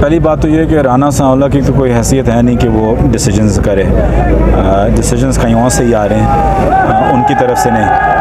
पहली बात तो ये है कि राना सांवला की तो कोई हैसियत है नहीं कि वो डिसीजंस करे। डिसीजंस कहीं और से ही आ रहे हैं, उनकी तरफ से नहीं।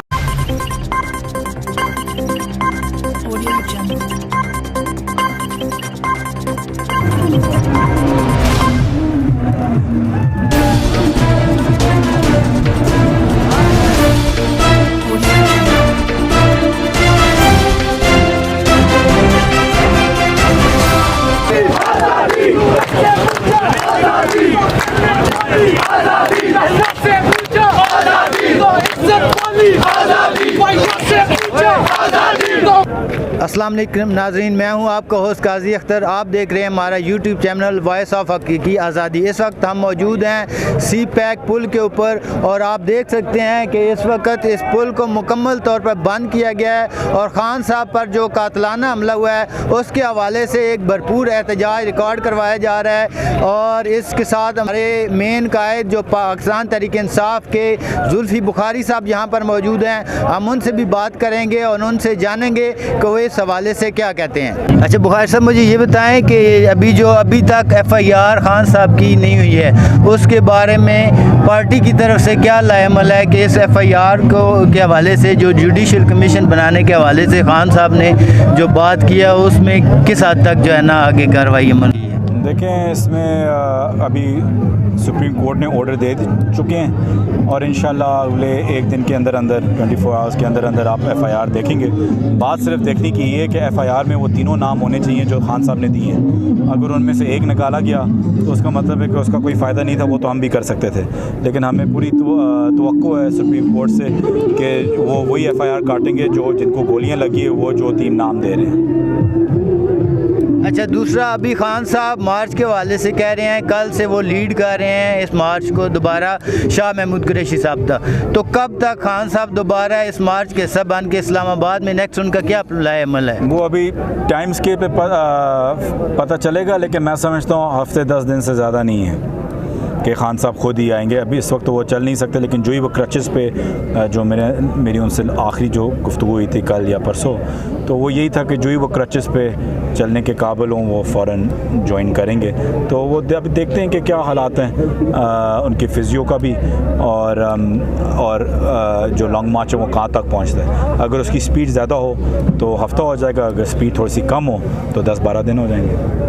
अस्सलाम वालेकुम नाज़रीन, मैं हूं आपका होस्ट काजी अख्तर। आप देख रहे हैं हमारा यूट्यूब चैनल वॉइस ऑफ हकीकी आज़ादी। इस वक्त हम मौजूद हैं सी पैक पुल के ऊपर और आप देख सकते हैं कि इस वक्त इस पुल को मुकम्मल तौर पर बंद किया गया है और ख़ान साहब पर जो कातलाना हमला हुआ है उसके हवाले से एक भरपूर एहतजाज रिकॉर्ड करवाया जा रहा है। और इसके साथ हमारे मेन कायद जो पाकिस्तान तहरीक इंसाफ के जुल्फ़ी बुखारी साहब यहाँ पर मौजूद हैं, हम उनसे भी बात करेंगे और उनसे जानेंगे कि वो इस हवाले से क्या कहते हैं। अच्छा बुखारी साहब, मुझे ये बताएं कि अभी तक FIR खान साहब की नहीं हुई है, उसके बारे में पार्टी की तरफ से क्या लाएमल है कि इस FIR के हवाले से जो जुडिशल कमीशन बनाने के हवाले से खान साहब ने जो बात किया उसमें किस हद तक जो है ना आगे कार्रवाई अमल की है? देखें, इसमें अभी सुप्रीम कोर्ट ने ऑर्डर दे चुके हैं और इंशाल्लाह अगले एक दिन के अंदर 24 आवर्स के अंदर आप FIR देखेंगे। बात सिर्फ देखने की ये है कि FIR में वो तीनों नाम होने चाहिए जो खान साहब ने दिए हैं। अगर उनमें से एक निकाला गया तो उसका मतलब है कि उसका कोई फ़ायदा नहीं था, वो तो हम भी कर सकते थे। लेकिन हमें पूरी तवक्को है सुप्रीम कोर्ट से कि वो वही FIR काटेंगे जो जिनको गोलियाँ लगी है, वो जो 3 नाम दे रहे हैं। अच्छा, दूसरा अभी खान साहब मार्च के हवाले से कह रहे हैं, कल से वो लीड कर रहे हैं इस मार्च को दोबारा शाह महमूद कुरैशी साहब था, तो कब तक खान साहब दोबारा इस मार्च के सब बन के इस्लामाबाद में नेक्स्ट उनका क्या अमल है? वो अभी टाइम स्केल पे पता चलेगा, लेकिन मैं समझता हूँ हफ्ते 10 दिन से ज़्यादा नहीं है कि खान साहब खुद ही आएंगे। अभी इस वक्त तो वो चल नहीं सकते, लेकिन जो ही वो क्रचेस पे जो मेरी उनसे आखिरी जो गुफ्तगू हुई थी कल या परसों, तो वो यही था कि जो ही वो क्रचेस पे चलने के काबिल हों वो फ़ौरन ज्वाइन करेंगे। तो वो अभी देखते हैं कि क्या हालात हैं उनकी फिजियो का भी और जो लॉन्ग मार्च है वो कहाँ तक पहुँचता है। अगर उसकी स्पीड ज़्यादा हो तो हफ्ता हो जाएगा, अगर स्पीड थोड़ी सी कम हो तो 10-12 दिन हो जाएंगे।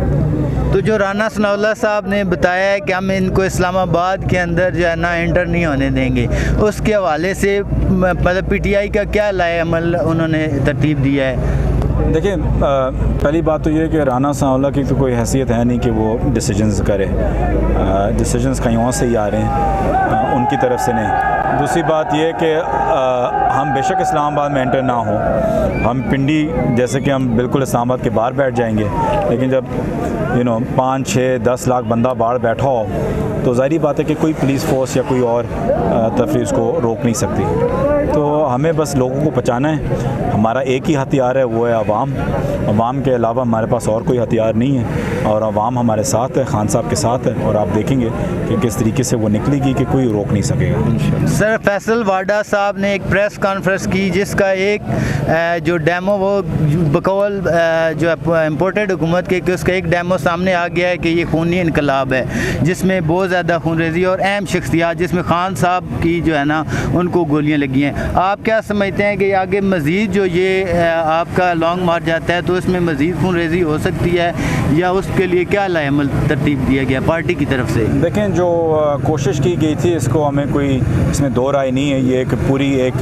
तो जो राना सनाउल्लाह साहब ने बताया है कि हम इनको इस्लामाबाद के अंदर जो है ना एंटर नहीं होने देंगे, उसके हवाले से मतलब PTI का क्या लाएमल उन्होंने तरतीब दिया है? देखिए, पहली बात तो ये है कि राना सांवला की तो कोई हैसियत है नहीं कि वो डिसीजंस करे। डिसीजंस कहीं और से ही आ रहे हैं, उनकी तरफ से नहीं। दूसरी बात ये है कि हम बेशक इस्लामाबाद में एंटर ना हो, हम पिंडी जैसे कि हम बिल्कुल इस्लामाबाद के बाहर बैठ जाएंगे, लेकिन जब 5, 6, 10 लाख बंदा बाहर बैठा हो तो ज़ाहिर बात है कि कोई पुलिस फोर्स या कोई और तफरीह उसको रोक नहीं सकती। तो हमें बस लोगों को बचाना है। हमारा एक ही हथियार है, वो है अवाम के अलावा हमारे पास और कोई हथियार नहीं है और अवाम हमारे साथ है, खान साहब के साथ है और आप देखेंगे कि किस तरीके से वो निकलेगी कि कोई रोक नहीं सकेगा। सर, फैसल वाडा साहब ने एक प्रेस कॉन्फ्रेंस की जिसका एक जो डेमो वो बकौल जो इम्पोर्टेड हुकूमत के कि उसका एक डेमो सामने आ गया है कि ये खूनी इनकलाब है जिसमें बहुत ज़्यादा खूनरेजी और अहम शख्सियात जिसमें खान साहब की जो है ना उनको गोलियाँ लगी हैं। आप क्या समझते हैं कि आगे मज़ीद जो ये आपका लॉन्ग मार्च जाता है तो इसमें मज़ीद खूनरेजी हो सकती है या उसके लिए क्या लाएमल तरतीब दिया गया पार्टी की तरफ से? देखें, जो कोशिश की गई थी इसको हमें कोई इसमें दो राय नहीं है। ये एक पूरी एक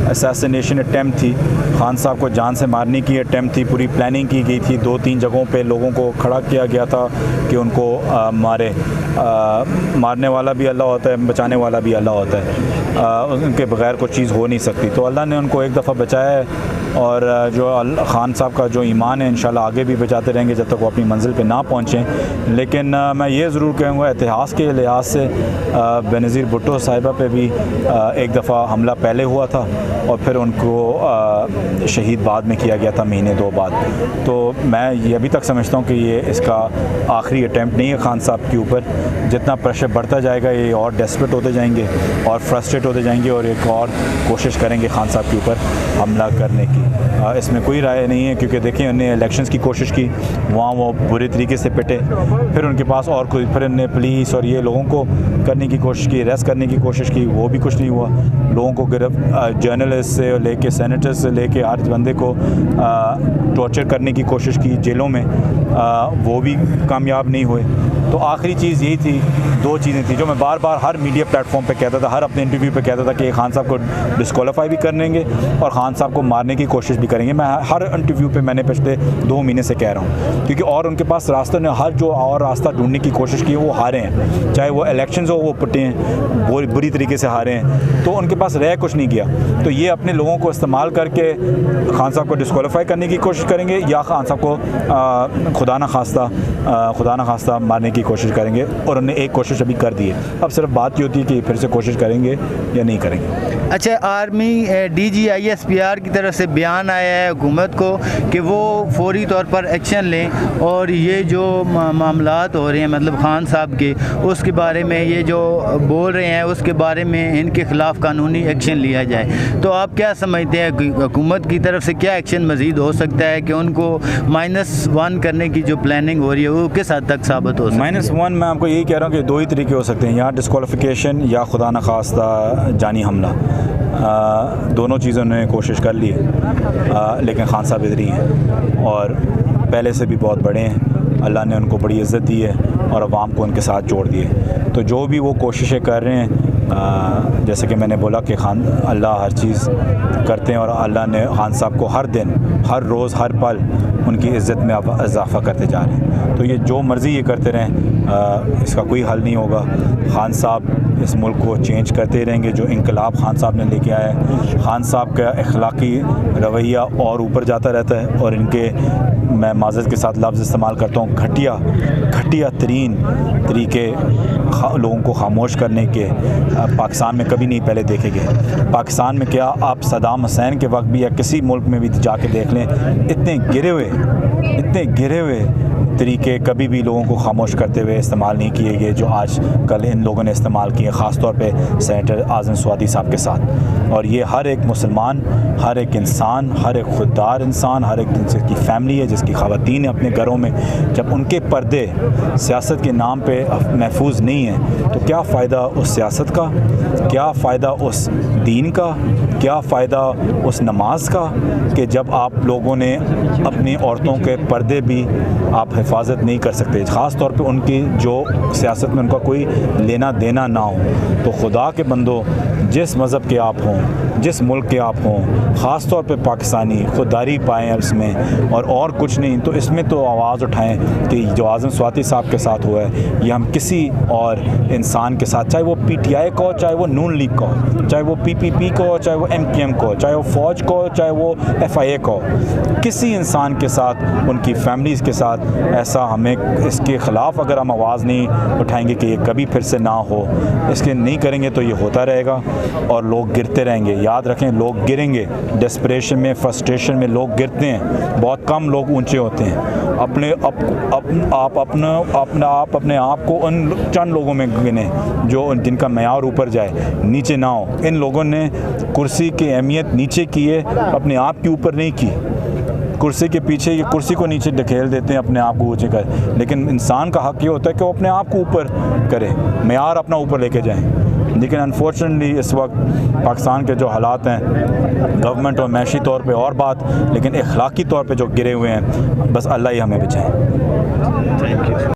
असैसिनेशन अटैम्प्ट थी, खान साहब को जान से मारने की अटैम्प्ट थी। पूरी प्लानिंग की गई थी, 2-3 जगहों पे लोगों को खड़ा किया गया था कि उनको मारने वाला भी अल्लाह होता है, बचाने वाला भी अल्लाह होता है। उनके बगैर कोई चीज़ हो नहीं सकती। तो अल्लाह ने उनको एक दफ़ा बचाया है और जो खान साहब का जो ईमान है इंशाल्लाह आगे भी बचाते रहेंगे जब तक वो अपनी मंजिल पे ना पहुँचें। लेकिन मैं ये ज़रूर कहूँगा इतिहास के लिहाज से बेनज़ीर भुट्टो साहिबा पे भी एक दफ़ा हमला पहले हुआ था और फिर उनको शहीद बाद में किया गया था महीने 2 बाद। तो मैं ये अभी तक समझता हूँ कि ये इसका आखिरी अटैम्प्ट नहीं है खान साहब के ऊपर। जितना प्रेशर बढ़ता जाएगा ये और डेस्परेट होते जाएंगे और फ्रस्ट्रेट होते जाएंगे और एक और कोशिश करेंगे खान साहब के ऊपर हमला करने की। इसमें कोई राय नहीं है, क्योंकि देखिए उन्हें इलेक्शंस की कोशिश की, वहाँ वो बुरे तरीके से पिटे, फिर उनके पास और कोई, फिर उन्हें पुलिस और ये लोगों को करने की कोशिश की, अरेस्ट करने की कोशिश की, वो भी कुछ नहीं हुआ। लोगों को जर्नलिस्ट से लेके सेनेटर से लेके हर बंदे को टॉर्चर करने की कोशिश की जेलों में, वो भी कामयाब नहीं हुए। तो आखिरी चीज़ यही थी, दो चीज़ें थी जो मैं बार बार हर मीडिया प्लेटफॉर्म पे कहता था, हर अपने इंटरव्यू पे कहता था कि खान साहब को डिस्क्वालीफाई भी करेंगे और खान साहब को मारने की कोशिश भी करेंगे। मैं हर इंटरव्यू पे मैंने पिछले 2 महीने से कह रहा हूँ, क्योंकि और उनके पास रास्ते ने हर जो और रास्ता ढूंढने की कोशिश की वो हारे हैं, चाहे वो इलेक्शंस हो वो पटे हैं, वो बुरी तरीके से हारे हैं, तो उनके पास रह कुछ नहीं किया। तो ये अपने लोगों को इस्तेमाल करके खान साहब को डिस्क्वालीफाई करने की कोशिश करेंगे या खान साहब को खुदा न खास्ता मारने की कोशिश करेंगे, और उन्होंने एक कोशिश अभी कर दी है। अब सिर्फ बात ये होती है कि फिर से कोशिश करेंगे या नहीं करेंगे। अच्छा, आर्मी DGISPR की तरफ से बयान आया है हुकूमत को कि वो फौरी तौर पर एक्शन लें और ये जो मामलात हो रहे हैं मतलब खान साहब के, उसके बारे में ये जो बोल रहे हैं उसके बारे में इनके ख़िलाफ़ कानूनी एक्शन लिया जाए। तो आप क्या समझते हैं हुकूमत की तरफ से क्या एक्शन मज़ीद हो सकता है कि उनको -1 करने की जो प्लानिंग हो रही है वो किस हद तक साबित हो सकती है? -1 मैं आपको यही कह रहा हूँ कि 2 ही तरीके हो सकते हैं, या डिस्क्वालिफिकेशन या खुदा न खास्ता जानी हमला। दोनों चीज़ों ने कोशिश कर ली है, लेकिन खान साहब इधर ही हैं और पहले से भी बहुत बड़े हैं। अल्लाह ने उनको बड़ी इज़्ज़त दी है और अवाम को उनके साथ जोड़ दिए। तो जो भी वो कोशिशें कर रहे हैं, जैसे कि मैंने बोला कि अल्लाह हर चीज़ करते हैं और अल्लाह ने खान साहब को हर दिन, हर रोज़, हर पल उनकी इज़्ज़त में इजाफ़ा करते जा रहे हैं। तो ये जो मर्ज़ी ये करते रहें, इसका कोई हल नहीं होगा। खान साहब इस मुल्क को चेंज करते रहेंगे। जो इनकलाब खान साहब ने लेके आया है, खान साहब का अखलाकी रवैया और ऊपर जाता रहता है, और इनके, मैं माज़रत के साथ लफ्ज़ इस्तेमाल करता हूँ, घटिया तरीन तरीके लोगों को खामोश करने के पाकिस्तान में कभी नहीं पहले देखे गए। पाकिस्तान में क्या, आप सद्दाम हुसैन के वक्त भी या किसी मुल्क में भी जाके देख लें, इतने गिरे हुए तरीके कभी भी लोगों को खामोश करते हुए इस्तेमाल नहीं किए गए जो आज कल इन लोगों ने इस्तेमाल किए, ख़ास तौर पे सेनेटर आज़म स्वादी साहब के साथ। और ये हर एक मुसलमान, हर एक इंसान, हर एक खुददार इंसान, हर एक जिसकी फैमिली है, जिसकी ख़वातीन है अपने घरों में, जब उनके पर्दे सियासत के नाम पे महफूज नहीं हैं, तो क्या फ़ायदा उस सियासत का, क्या फ़ायदा उस दीन का, क्या फ़ायदा उस नमाज का, कि जब आप लोगों ने अपनी औरतों के पर्दे भी आप हिफाजत नहीं कर सकते, ख़ास तौर पे उनकी जो सियासत में उनका कोई लेना देना ना हो। तो खुदा के बंदो, जिस मज़हब के आप हों, जिस मुल्क के आप हों, ख़ास तौर पे पाकिस्तानी, खुददारी पाएँ इसमें और कुछ नहीं, तो इसमें तो आवाज़ उठाएं कि जो आज़म स्वाति साहब के साथ हुआ है ये हम किसी और इंसान के साथ, चाहे वो PTI को, चाहे वो नून लीग को, चाहे वो PPP को, चाहे वो MQM को, चाहे वो फ़ौज को, चाहे वो FIA को, किसी इंसान के साथ, उनकी फैमिलीज़ के साथ ऐसा, हमें इसके ख़िलाफ़ अगर हम आवाज़ नहीं उठाएंगे कि ये कभी फिर से ना हो, इसके नहीं करेंगे तो ये होता रहेगा और लोग गिरते रहेंगे। याद रखें, लोग गिरेंगे, डेस्परेशन में, फ्रस्ट्रेशन में लोग गिरते हैं, बहुत कम लोग ऊंचे होते हैं। अपने आप को उन चंद लोगों में गिने जो जिनका मयार ऊपर जाए, नीचे ना हो। इन लोगों ने कुर्सी की अहमियत नीचे की है, अपने आप के ऊपर नहीं की। कुर्सी के पीछे, ये कुर्सी को नीचे ढकेल देते हैं, अपने आप को ऊँचे कर, लेकिन इंसान का हक़ ये होता है कि वो अपने आप को ऊपर करे, मयार अपना ऊपर लेके जाएं। लेकिन अनफॉर्चुनेटली इस वक्त पाकिस्तान के जो हालात हैं, गवर्नमेंट और मैशी तौर पे और बात, लेकिन अखलाकी तौर पे जो गिरे हुए हैं, बस अल्लाह ही हमें बचाए। Thank you.